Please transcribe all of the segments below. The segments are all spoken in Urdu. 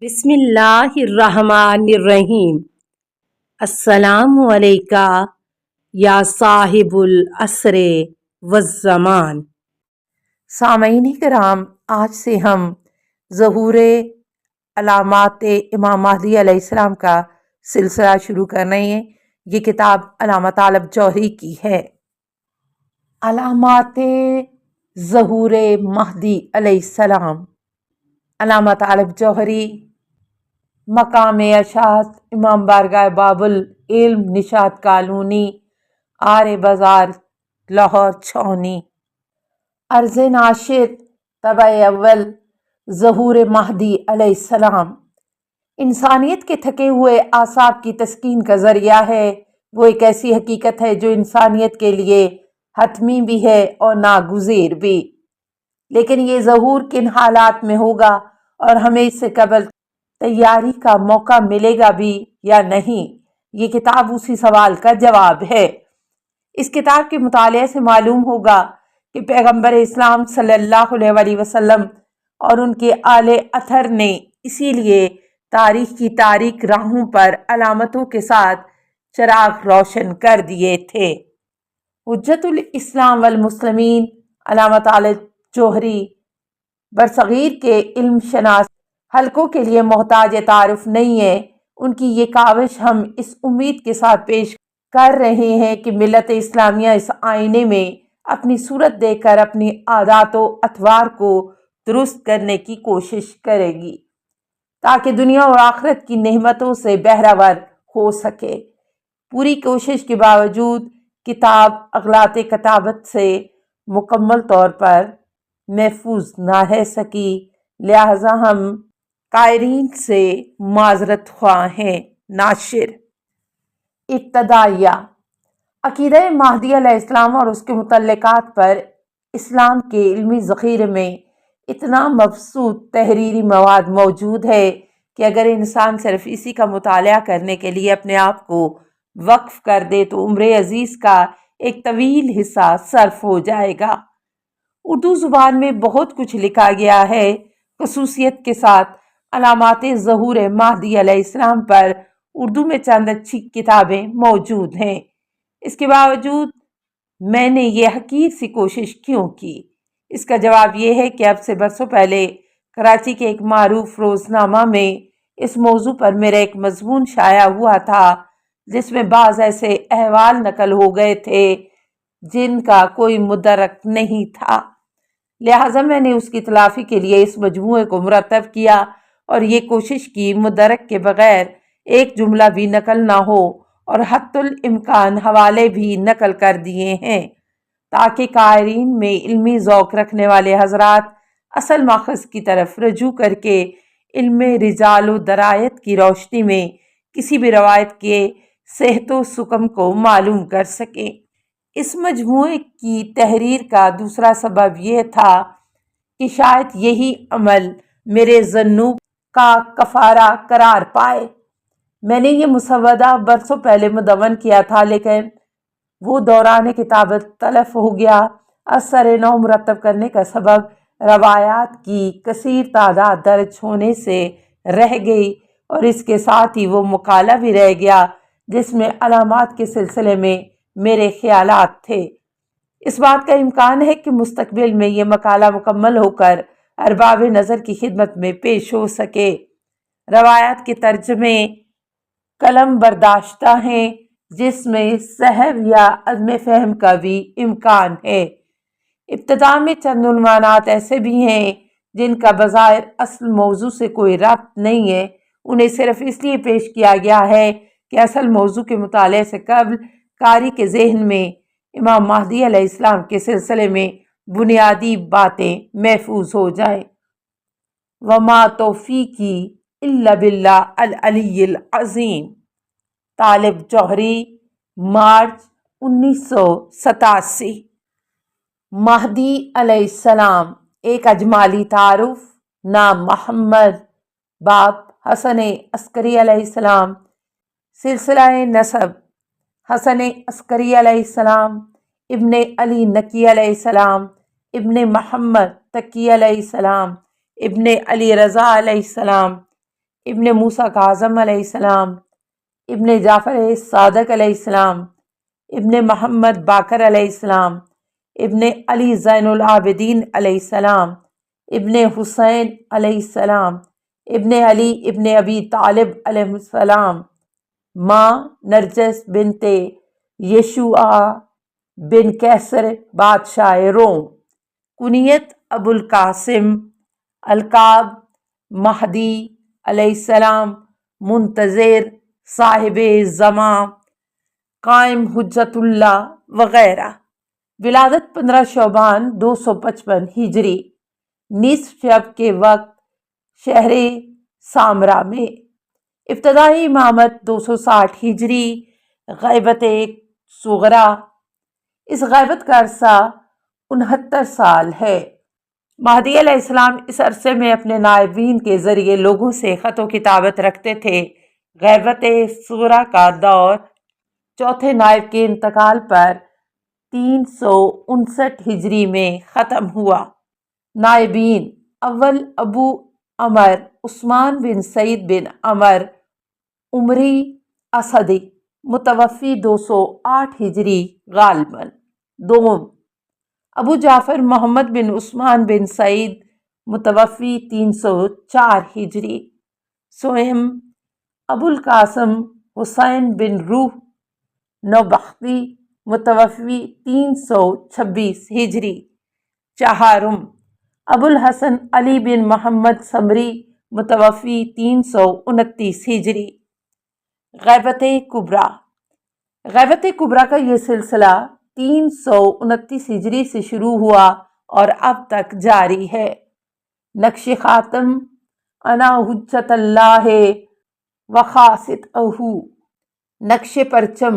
بسم اللہ الرحمن الرحیم۔ السلام علیکہ یا صاحب العصر والزمان۔ سامعین کرام، آج سے ہم ظہور علامات امام مہدی علیہ السلام کا سلسلہ شروع کر رہے ہیں۔ یہ کتاب علامہ طالب جوہری کی ہے۔ علامات ظہور مہدی علیہ السلام، علامہ طالب جوہری، مقام اشاعت، امام بارگاہ باب العلم، نشاط کالونی، آر بازار، لاہور چھاؤنی۔ عرض ناشر، طبع اول، ظہور مہدی علیہ السلام انسانیت کے تھکے ہوئے اعصاب کی تسکین کا ذریعہ ہے۔ وہ ایک ایسی حقیقت ہے جو انسانیت کے لیے حتمی بھی ہے اور ناگزیر بھی۔ لیکن یہ ظہور کن حالات میں ہوگا اور ہمیں اس سے قبل تیاری کا موقع ملے گا بھی یا نہیں، یہ کتاب اسی سوال کا جواب ہے۔ اس کتاب کے مطالعے سے معلوم ہوگا کہ پیغمبر اسلام صلی اللہ علیہ وسلم اور ان کے آل اطہر نے اسی لیے تاریخ کی تاریک راہوں پر علامتوں کے ساتھ چراغ روشن کر دیے تھے۔ حجت الاسلام والمسلمین علامہ طالب جوہری برصغیر کے علم شناس حلقوں کے لیے محتاج تعارف نہیں ہے۔ ان کی یہ کاوش ہم اس امید کے ساتھ پیش کر رہے ہیں کہ ملت اسلامیہ اس آئینے میں اپنی صورت دیکھ کر اپنی عادات و اطوار کو درست کرنے کی کوشش کرے گی تاکہ دنیا اور آخرت کی نعمتوں سے بہرہ ور ہو سکے۔ پوری کوشش کے باوجود کتاب اغلاط کتابت سے مکمل طور پر محفوظ نہ رہ سکی، لہذا ہم قائرین سے معذرت خواہ ہیں۔ ناشر۔ ابتدائیہ۔ عقیدہ مہدی علیہ السلام اور اس کے متعلقات پر اسلام کے علمی ذخیرے میں اتنا مبسوط تحریری مواد موجود ہے کہ اگر انسان صرف اسی کا مطالعہ کرنے کے لیے اپنے آپ کو وقف کر دے تو عمر عزیز کا ایک طویل حصہ صرف ہو جائے گا۔ اردو زبان میں بہت کچھ لکھا گیا ہے۔ خصوصیت کے ساتھ علامات ظہور مہدی علیہ السلام پر اردو میں چند اچھی کتابیں موجود ہیں۔ اس کے باوجود میں نے یہ حقیر سی کوشش کیوں کی؟ اس کا جواب یہ ہے کہ اب سے برسوں پہلے کراچی کے ایک معروف روزنامہ میں اس موضوع پر میرا ایک مضمون شائع ہوا تھا جس میں بعض ایسے احوال نقل ہو گئے تھے جن کا کوئی مدرک نہیں تھا، لہٰذا میں نے اس کی تلافی کے لیے اس مجموعے کو مرتب کیا اور یہ کوشش کی مدرک کے بغیر ایک جملہ بھی نقل نہ ہو، اور حتی الامکان حوالے بھی نقل کر دیے ہیں تاکہ قارئین میں علمی ذوق رکھنے والے حضرات اصل ماخذ کی طرف رجوع کر کے علم رجال و درایت کی روشنی میں کسی بھی روایت کے صحت و سقم کو معلوم کر سکیں۔ اس مجموعے کی تحریر کا دوسرا سبب یہ تھا کہ شاید یہی عمل میرے ذنوب کا کفارہ قرار پائے۔ میں نے یہ مسودہ برسوں پہلے مدون کیا تھا لیکن وہ دوران کتابت تلف ہو گیا۔ اثر نو مرتب کرنے کا سبب روایات کی کثیر تعداد درج ہونے سے رہ گئی اور اس کے ساتھ ہی وہ مقالہ بھی رہ گیا جس میں علامات کے سلسلے میں میرے خیالات تھے۔ اس بات کا امکان ہے کہ مستقبل میں یہ مقالہ مکمل ہو کر ارباب نظر کی خدمت میں پیش ہو سکے۔ روایات کے ترجمے قلم برداشتہ ہیں جس میں سہو یا عدم فہم کا بھی امکان ہے۔ ابتدا میں چند عنوانات ایسے بھی ہیں جن کا بظاہر اصل موضوع سے کوئی ربط نہیں ہے، انہیں صرف اس لیے پیش کیا گیا ہے کہ اصل موضوع کے مطالعے سے قبل قاری کے ذہن میں امام مہدی علیہ السلام کے سلسلے میں بنیادی باتیں محفوظ ہو جائیں۔ وما توفیقی الا باللہ العلی العظیم۔ طالب جوہری، مارچ 1987۔ مہدی علیہ السلام، ایک اجمالی تعارف۔ نام محمد، باپ حسن عسکری علیہ السلام، سلسلہ نسب حسن عسکری علیہ السلام، ابن علی نقی علیہ السلام، ابن محمد تقی علیہ السلام، ابن علی رضا علیہ السلام، ابن موسیٰ کاظم علیہ السلام، ابن جعفر صادق علیہ السلام، ابن محمد باقر علیہ السلام، ابن علی زین العابدین علیہ السلام، ابن حسین علیہ السلام، ابن علی ابن ابی طالب علیہ السلام، ماں نرجس بنت یشوع بن کیسر بادشاہ روم، کنیت ابو القاسم، القاب مہدی علیہ السلام، منتظر، صاحب زمان، قائم حجت اللہ وغیرہ۔ ولادت 15 شعبان 255 ہجری، نصف شب کے وقت شہر سامرا میں۔ ابتدائی امامت 260 ہجری، غیبت صغرا، اس غیبت کا عرصہ 69 سال ہے۔ مہدی علیہ السلام اس عرصے میں اپنے نائبین کے ذریعے لوگوں سے خط و کتابت رکھتے تھے۔ غیبت صغرا کا دور چوتھے نائب کے انتقال پر 359 ہجری میں ختم ہوا۔ نائبین: اول ابو عمر عثمان بن سعید بن عمر عمری اسدی، متوفی 208 ہجری غالباً۔ دوم ابو جعفر محمد بن عثمان بن سعید، متوفی 304 ہجری۔ سوئم ابو القاسم حسین بن روح نوبختی، متوفی 326 ہجری۔ چہارم ابو الحسن علی بن محمد سمری، متوفی 329 ہجری۔ غیبت کبریٰ: غیبت کبریٰ کا یہ سلسلہ 329 ہجری سے شروع ہوا اور اب تک جاری ہے۔ نقش خاتم: انا حجت اللہ وخاصتہ، نقش پرچم: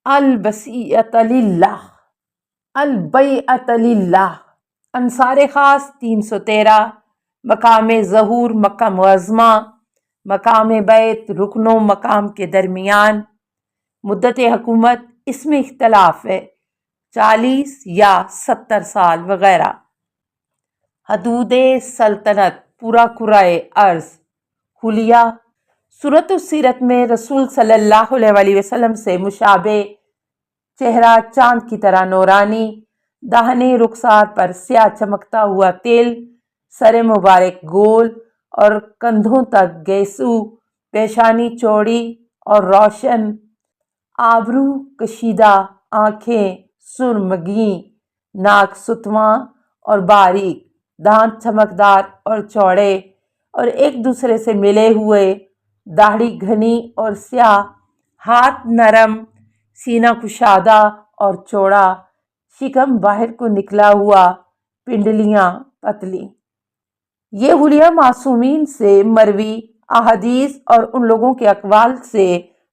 البیعۃ للہ، البیعۃ للہ، انصار خاص 313، مقام ظہور مکہ معظمہ، مقام بیت رکن و مقام کے درمیان، مدت حکومت اس میں اختلاف ہے، 40 یا 70 سال وغیرہ۔ حدود سلطنت: پورا کرۂ ارض۔ حلیہ: صورت السیرت میں رسول صلی اللہ علیہ وسلم سے مشابہ، چہرہ چاند کی طرح نورانی، داہنے رخسار پر سیاہ چمکتا ہوا تل، سر مبارک گول اور کندھوں تک گیسو، پیشانی چوڑی اور روشن، آبرو کشیدہ، آنکھیں سرمگیں، ناک ستواں اور باریک، دانت چمکدار اور چوڑے اور ایک دوسرے سے ملے ہوئے، داڑھی گھنی اور سیاہ، ہاتھ نرم، سینہ کشادہ اور چوڑا، شکم باہر کو نکلا ہوا، پنڈلیاں پتلی۔ یہ حلیہ معصومین سے مروی احادیث اور ان لوگوں کے اقوال سے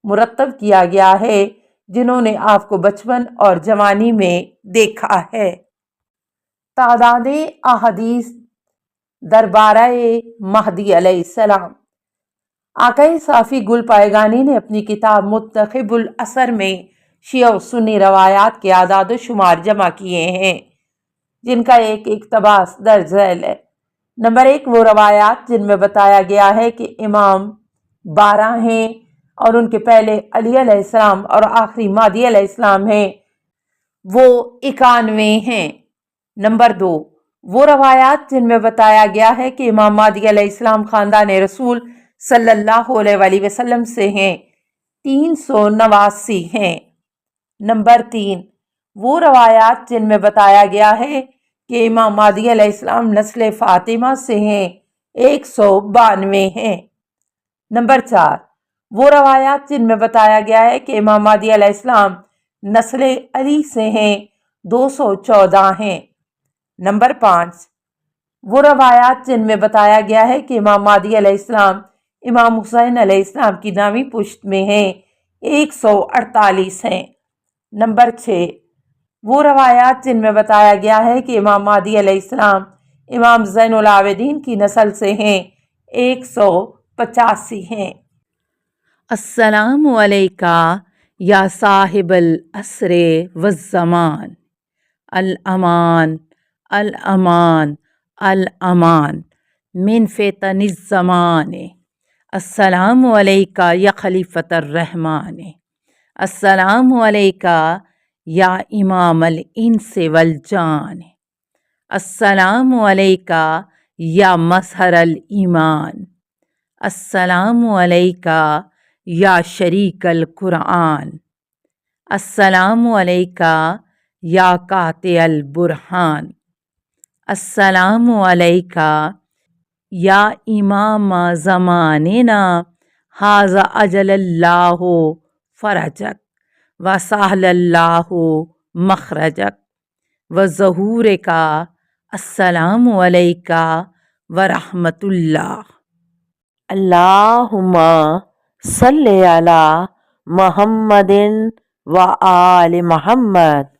مرتب کیا گیا ہے جنہوں نے آپ کو بچپن اور جوانی میں دیکھا ہے۔ تعداد احادیث دربارہ مہدی علیہ السلام: آقا صافی گل پائگانی نے اپنی کتاب منتخب الاثر میں شیعہ و سنی روایات کے اعداد و شمار جمع کیے ہیں، جن کا ایک اقتباس درج ذیل ہے۔ نمبر 1، وہ روایات جن میں بتایا گیا ہے کہ امام 12 ہیں اور ان کے پہلے علی علیہ السلام اور آخری مہدی علیہ السلام ہیں، وہ 91 ہیں۔ نمبر 2، وہ روایات جن میں بتایا گیا ہے کہ امام مہدی علیہ السلام خاندان رسول صلی اللہ علیہ وسلم سے ہیں، 389 ہیں۔ نمبر 3، وہ روایات جن میں بتایا گیا ہے کہ امام مہدی علیہ السلام نسل فاطمہ سے ہیں، 192 ہیں۔ نمبر 4، وہ روایات جن میں بتایا گیا ہے کہ امام مہدی علیہ السلام نسل علی سے ہیں، 214 ہیں۔ نمبر 5، وہ روایات جن میں بتایا گیا ہے کہ امام مہدی علیہ السلام امام حسین علیہ السلام کی دائیں پشت میں ہیں، 148 ہیں۔ نمبر 6، وہ روایات جن میں بتایا گیا ہے کہ امام مہدی علیہ السلام امام زین العابدین کی نسل سے ہیں، 185 ہیں۔ السلام علیکہ یا صاحب العصر والزمان، الامان الامان الامان من فتن الزمان۔ السلام علیکہ یا خلیفۃ الرحمن، السلام علیکہ یا امام الانس والجان، السلام علیکہ یا مظہر الایمان، السلام علیکہ یا شریک القرآن، السلام علیکہ یا قاطع البرہان، السلام علیکہ یا امام زماننا ھذا اجل اللہ فرجک وسہل اللہ مخرجک وظہور کا، السلام علیکہ ورحمۃ اللہ۔ اللہم صلی علی محمد و آل محمد۔